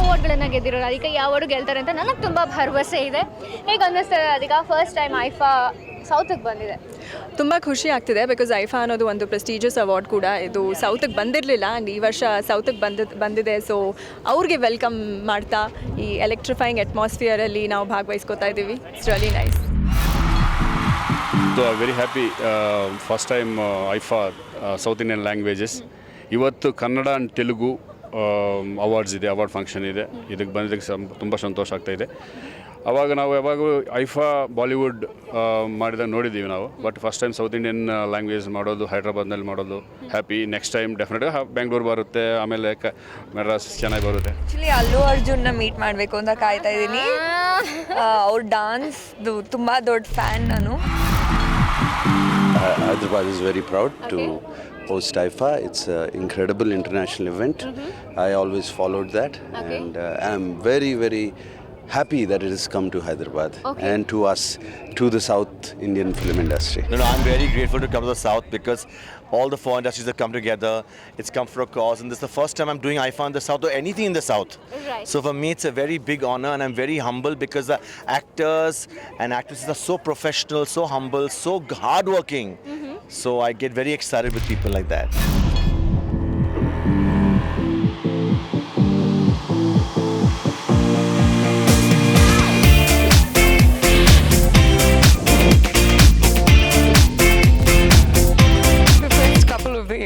ಅವಾರ್ಡ್ಗಳನ್ನು ಗೆದ್ದಿರೋ ರಾಧಿಕಾ ಈ ಅವಾರ್ಡು ಗೆಲ್ತಾರೆ ಅಂತ ನನಗೆ ತುಂಬ ಭರವಸೆ ಇದೆ. ಹೇಗೆ ಅನ್ನಿಸ್ತದೆ ರಾಧಿಕಾ ಫಸ್ಟ್ ಟೈಮ್ ಐಫಾ ಸೌತಿಗೆ ಬಂದಿದೆ? ತುಂಬ ಖುಷಿ ಆಗ್ತಿದೆ ಬಿಕಾಸ್ ಐಫಾ ಅನ್ನೋದು ಒಂದು ಪ್ರೆಸ್ಟೀಜಿಯಸ್ ಅವಾರ್ಡ್ ಕೂಡ. ಇದು ಸೌತಿಗೆ ಬಂದಿರಲಿಲ್ಲ ಆ್ಯಂಡ್ ಈ ವರ್ಷ ಸೌತಿಗೆ ಬಂದಿದೆ. ಸೊ ಅವ್ರಿಗೆ ವೆಲ್ಕಮ್ ಮಾಡ್ತಾ ಈ ಎಲೆಕ್ಟ್ರಿಫೈಯಿಂಗ್ ಅಟ್ಮಾಸ್ಫಿಯರಲ್ಲಿ ನಾವು ಭಾಗವಹಿಸ್ಕೋತಾ ಇದ್ದೀವಿ. It's really nice. So very happy first time IFA South Indian languages. ಇವತ್ತು ಕನ್ನಡ ಆ್ಯಂಡ್ ತೆಲುಗು ಅವಾರ್ಡ್ಸ್ ಇದೆ, ಅವಾರ್ಡ್ ಫಂಕ್ಷನ್ ಇದೆ. ಇದಕ್ಕೆ ಬಂದಿದ್ದಕ್ಕೆ ತುಂಬ ಸಂತೋಷ ಆಗ್ತಾಯಿದೆ. ಅವಾಗ ನಾವು ಯಾವಾಗೂ ಐಫಾ ಬಾಲಿವುಡ್ ಮಾಡಿದಾಗ ನೋಡಿದ್ದೀವಿ ನಾವು, but first time south Indian language ಮಾಡೋದು ಹೈದ್ರಾಬಾದ್ನಲ್ಲಿ ಮಾಡೋದು ಹ್ಯಾಪಿ. ನೆಕ್ಸ್ಟ್ ಟೈಮ್ ಡೆಫಿನೆಟ್గా ಬೆಂಗಳೂರು ಬರುತ್ತೆ, ಆಮೇಲೆ ಮೆಡ್ರಾಸ್ ಚೆನ್ನಾಗಿ ಬರುತ್ತೆ. ಆ್ಯಕ್ಚುಲಿ ಅಲ್ಲು ಅರ್ಜುನ್ನ ಮೀಟ್ ಮಾಡಬೇಕು ಅಂತ ಕಾಯ್ತಾ ಇದ್ದೀನಿ. ಅವ್ರ ಡಾನ್ಸ್ದು ತುಂಬ ದೊಡ್ಡ ಫ್ಯಾನ್ ನಾನು. Hyderabad is very proud to host IFA. It's an incredible international event. I always followed that, and I'm very, very happy that it has come to Hyderabad and to us, to the South Indian film industry. No, I'm very grateful to come to the South because all the four industries have come together. It's come for a cause, and this is the first time I'm doing IFA in the South or anything in the South. Right. So for me, it's a very big honor, and I'm very humble because the actors and actresses are so professional, so humble, so hardworking. So I get very excited with people like that.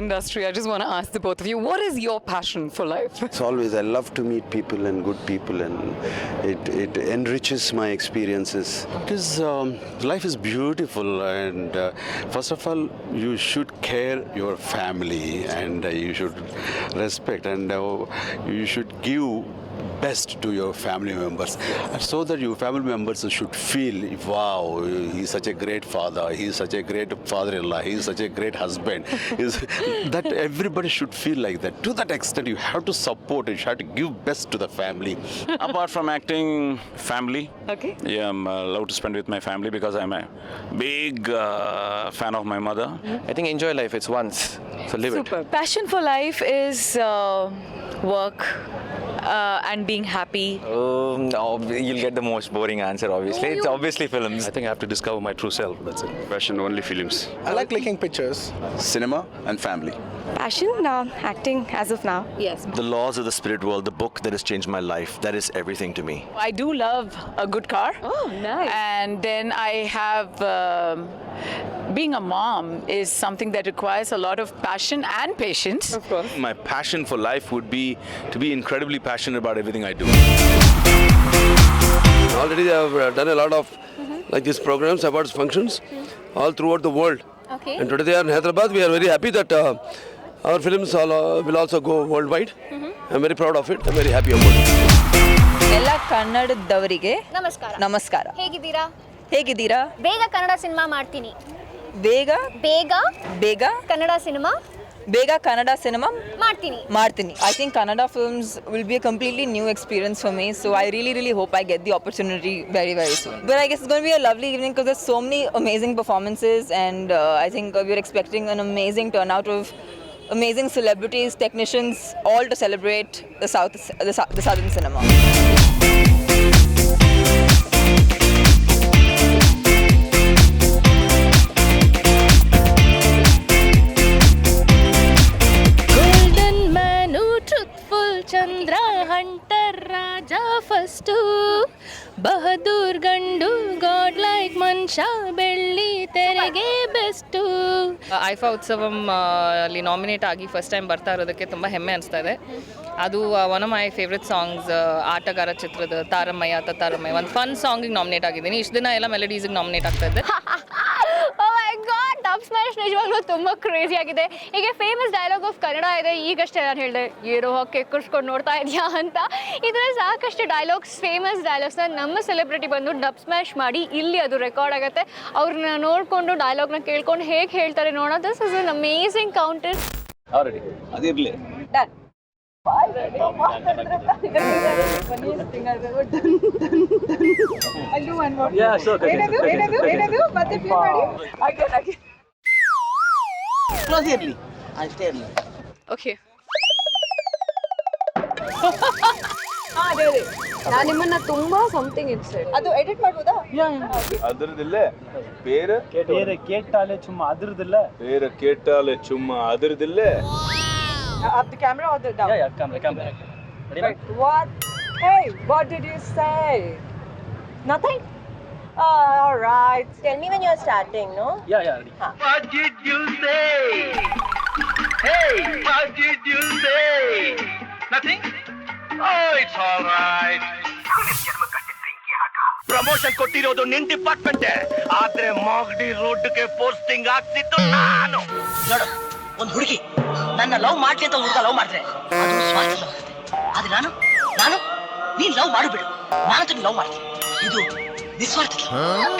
Industry. I just want to ask the both of you, what is your passion for life? It's always, I love to meet people and good people, and it enriches my experiences. Because life is beautiful, and first of all, you should care your family, and you should respect, and you should give best to your family members, so that your family members should feel, wow, he's such a great father, he's such a great father-in-law, he's such a great husband. That everybody should feel like that. To that extent, you have to support, you have to give best to the family. Apart from acting, family. Okay. Yeah, I'm allowed to spend with my family because I'm a big fan of my mother. I think enjoy life, it's once, so live Super. it. Passion for life is work and being happy. You'll get the most boring answer, obviously. It's obviously films. I think I have to discover my true self, that's it. Passion only films. I like clicking pictures. Cinema and family. Passion, acting as of now. Yes. The Laws of the Spirit World, the book that has changed my life, that is everything to me. I do love a good car. Oh, nice. And then I have being a mom is something that requires a lot of passion and patience. Of course. My passion for life would be to be incredibly passionate about everything I do. Already I have done a lot of like these programs, awards functions all throughout the world. Okay. And today they are in Hyderabad. We are very happy that our films will also go worldwide. I'm very proud of it. I'm very happy about it. ಎಲ್ಲ ಕನ್ನಡದವರಿಗೆ ನಮಸ್ಕಾರ. ನಮಸ್ಕಾರ. ಹೇಗಿದ್ದೀರಾ? ಹೇಗಿದ್ದೀರಾ? ಬೇಗ Kannada cinema ಮಾಡ್ತೀನಿ. ಬೇಗ ಬೇಗ Kannada cinema ಮಾಡ್ತೀನಿ. I think Kannada films will be a completely new experience for me. So I really hope I get the opportunity very, very soon. But I guess it's going to be a lovely evening because there's so many amazing performances, and I think we're expecting an amazing turnout of amazing celebrities, technicians, all to celebrate the southern cinema. Chandra hunter Raja first Bahaddur Gandu god like ಮನುಷ್ಯ ಬೆಳ್ಳಿ ತೆರೆಗೆ best. IIFA ಉತ್ಸವಂ ಅಲ್ಲಿ nominate ಆಗಿ first time ಬರ್ತಾ ಇರೋದಕ್ಕೆ ತುಂಬ ಹೆಮ್ಮೆ ಅನಿಸ್ತಾ ಇದೆ. ಅದು one of my favourite songs ಆಟಗಾರ ಚಿತ್ರದ ತಾರಮಯ್ಯ ತಾರಮಯ್ಯ ಒಂದು ಫನ್ ಸಾಂಗಿಗೆ ನಾಮಿನೇಟ್ ಆಗಿದ್ದೀನಿ. ಇಷ್ಟು ದಿನ ಎಲ್ಲ ಮೆಲಡೀಸಿಗೆ ನಾಮಿನೇಟ್ ಆಗ್ತಾ ಇದ್ದೆ. ಡಬ್ ಸ್ಮ್ಯಾಶ್ ನಿಜವಾಗ್ಲೂ ತುಂಬ ಕ್ರೇಜಿ ಆಗಿದೆ. ಹೀಗೆ ಫೇಮಸ್ ಡೈಲಾಗ್ ಆಫ್ ಕನ್ನಡ ಇದೆ. ಈಗಷ್ಟೇ ನಾನು ಹೇಳಿದೆ ಏನೋ ಹಾಕಿ ಕುರ್ಸ್ಕೊಂಡು ನೋಡ್ತಾ ಇದೆಯಾ ಅಂತ. ಇದರಲ್ಲಿ ಸಾಕಷ್ಟು ಡೈಲಾಗ್ಸ್, ಫೇಮಸ್ ಡೈಲಾಗ್ಸ್ನ ನಮ್ಮ ಸೆಲೆಬ್ರಿಟಿ ಬಂದು ಡಬ್ ಸ್ಮ್ಯಾಶ್ ಮಾಡಿ ಇಲ್ಲಿ ಅದು ರೆಕಾರ್ಡ್ ಆಗುತ್ತೆ. ಅವ್ರನ್ನ ನೋಡಿಕೊಂಡು ಡೈಲಾಗ್ನ ಕೇಳ್ಕೊಂಡು ಹೇಗೆ ಹೇಳ್ತಾರೆ ನೋಡೋಣ. This is an amazing counter. ಅದಿರಲಿ. Okay. ನಾನು ನಿಮ್ಮನ್ನ ತುಂಬಾ ಸಮಥಿಂಗ್ ಇನ್ಸೈಡ್ ಅದು ಎಡಿಟ್ ಮಾಡ್ಬೋದಾ? ಅದರದಿಲ್ಲ ಬೇರೆ ಬೇರೆ ಕೇಟಾಲೆ ಚುಮ್ಮ ಅದರದಿಲ್ಲ ಬೇರೆ ಕೇಟಾಲೆ ಚುಮ್ಮ ಅದರದಿಲ್ಲ. Up the camera or the down? Yeah, camera. Right. What? Hey, what did you say? Nothing? All right. Tell me when you're starting, no? Yeah, ready. What did you say? Hey, what did you say? Nothing? Oh, it's all right. Promotion ಕೊಟ್ಟಿರೋದು ನಿನ್ department, ಆದ್ರೆ ಮಾಗಡಿ ರೋಡ್ಗೆ posting ಆಗ್ತಿತ್ತು ನಾನು. ನೋಡು, ಒಂದು ಹುಡುಗಿ ನನ್ನ ಲವ್ ಮಾಡ್ಲಿ ಅಂತ ಹುಡುಗ ಲವ್ ಮಾಡಿದ್ರೆ ಅದು ಸ್ವಾರ್ಥ ಲವ್ ಆಗುತ್ತೆ. ಆದ್ರೆ ನಾನು ನೀನ್ ಲವ್ ಮಾಡಿಬಿಡು, ನಾನು ಲವ್ ಮಾಡ್ತೀನಿ, ಇದು ನಿಸ್ವಾರ್ಥ ಲವ್.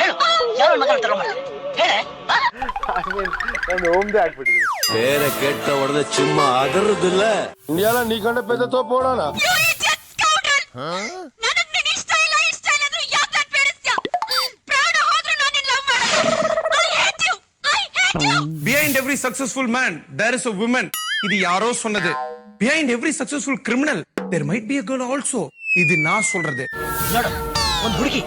ಹೇಳು, ಯಾವ ಮಗ ಲವ್ ಮಾಡ್ತೀನಿ ಹೇಳೆ. ಬೇರೆ ಕೆಟ್ಟ ಹೊಡೆದ ಚುಮ್ಮ ಅದರದಿಲ್ಲ. ಇಂಡಿಯಾಲ ನೀ ಕಂಡ ಪೆದ್ದ ತೋಪ ಓಡೋಣ. Behind every successful man there is a woman. ಇದು ಯಾರೋ சொன்னது. Behind every successful criminal there might be a girl also. ಇದು ನಾ சொல்றது. ನೋಡು, ಒಂದು ಹುಡುಗಿ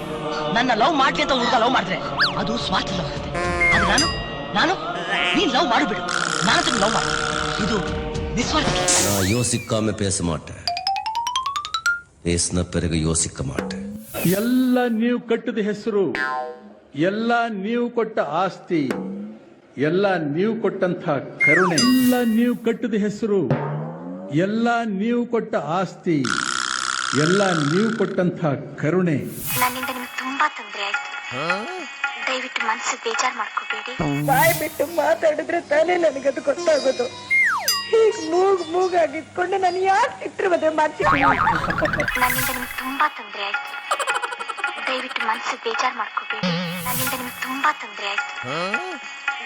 ನನ್ನ ಲವ್ ಮಾಡ್ಲಿ ಅಂತ ಹುಡುಗ ಲವ್ ಮಾಡಿದ್ರೆ ಅದು ಸ್ವಾರ್ಥ ಲವ್ ಆಗುತ್ತೆ. ಆದ್ರೆ ನಾನು ನೀನ್ ಲವ್ ಮಾಡಿಬಿಡು, ನಾನು ಲವ್ ಮಾಡ್ತೀನಿ, ಇದು ನಿಸ್ವಾರ್ಥ. நான் யோசிக்காம பேச மாட்டேன், பேசின பிறகு யோசிக்க மாட்டேன். ಎಲ್ಲ ನೀವು ಕಟ್ಟಿದ ಹೆಸರು, ಎಲ್ಲ ನೀವು ಕೊಟ್ಟ ಆಸ್ತಿ, ಎಲ್ಲ ನೀವು ಕೊಟ್ಟಂತ ಕರುಣೆ, ಎಲ್ಲ ನೀವು ಕಟ್ಟಿದ ಹೆಸರು, ಎಲ್ಲ ನೀವು ಕೊಟ್ಟ ಆಸ್ತಿ, ಎಲ್ಲ ನೀವು ಕೊಟ್ಟಂತ ಕರುಣೆ. ನನ್ನಿಂದ ನಿಮ್ಗೆ ತುಂಬಾ ತೊಂದರೆ ಆಯ್ತು, ದಯವಿಟ್ಟು ಮನಸ್ಸು ಬೇಜಾರು ಮಾಡ್ಕೋಬೇಡಿ. ಬಾಯ್ ಬಿಟ್ಟು ಮಾತಾಡಿದ್ರೆ ತಾನೇ ನನಗದು ಗೊತ್ತಾಗೋದು. ಹೀಗೆ ಮೂಗಾಗಿಟ್ಕೊಂಡು ನಾನು ಯಾಕೆ ಸಿಟ್ಟರು ಮದುವೆ ಮಾಡ್ತೀನಿ? ನನ್ನಿಂದ ನಿಮ್ಗೆ ತುಂಬಾ ತೊಂದರೆ ಆಯ್ತು, ದಯವಿಟ್ಟು ಮನಸ್ಸು ಬೇಜಾರು ಮಾಡ್ಕೋಬೇಡಿ. ನನ್ನಿಂದ ನಿಮ್ಗೆ ತುಂಬಾ ತೊಂದರೆ ಆಯ್ತು,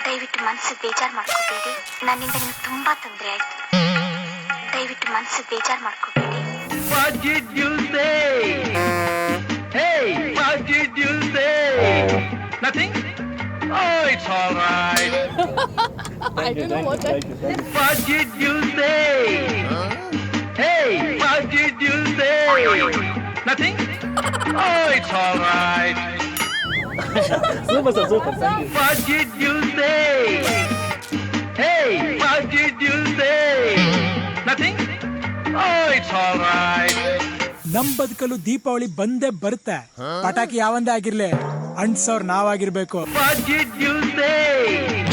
ದಯವಿಟ್ಟು ಮನಸ್ಸು ಬೇಜಾರು ಮಾಡ್ಕೋಬೇಡಿ. ನನ್ನಿಂದ ನಿಮ್ಗೆ ತುಂಬಾ ತೊಂದರೆ ಆಯ್ತು, ದಯವಿಟ್ಟು ಮನಸ್ಸು ಬೇಜಾರು ಮಾಡ್ಕೋಬೇಡಿ. What did you say? Hey, what did you say? Nothing? Oh, it's all right. I don't know what that is. What did you say? Hey, what did you say? Nothing? Oh, it's all right. Super. Thank you. What did you say? Hey, what did you say? Nothing? Oh, it's all right. ನಮ್ ಬದುಕಲು ದೀಪಾವಳಿ ಬಂದೇ ಬರುತ್ತೆ. ಪಟಾಕಿ ಯಾವಂದೇ ಆಗಿರ್ಲಿ, ಅಂಟ್ಸೋರ್ ನಾವಾಗಿರ್ಬೇಕು. What did you say?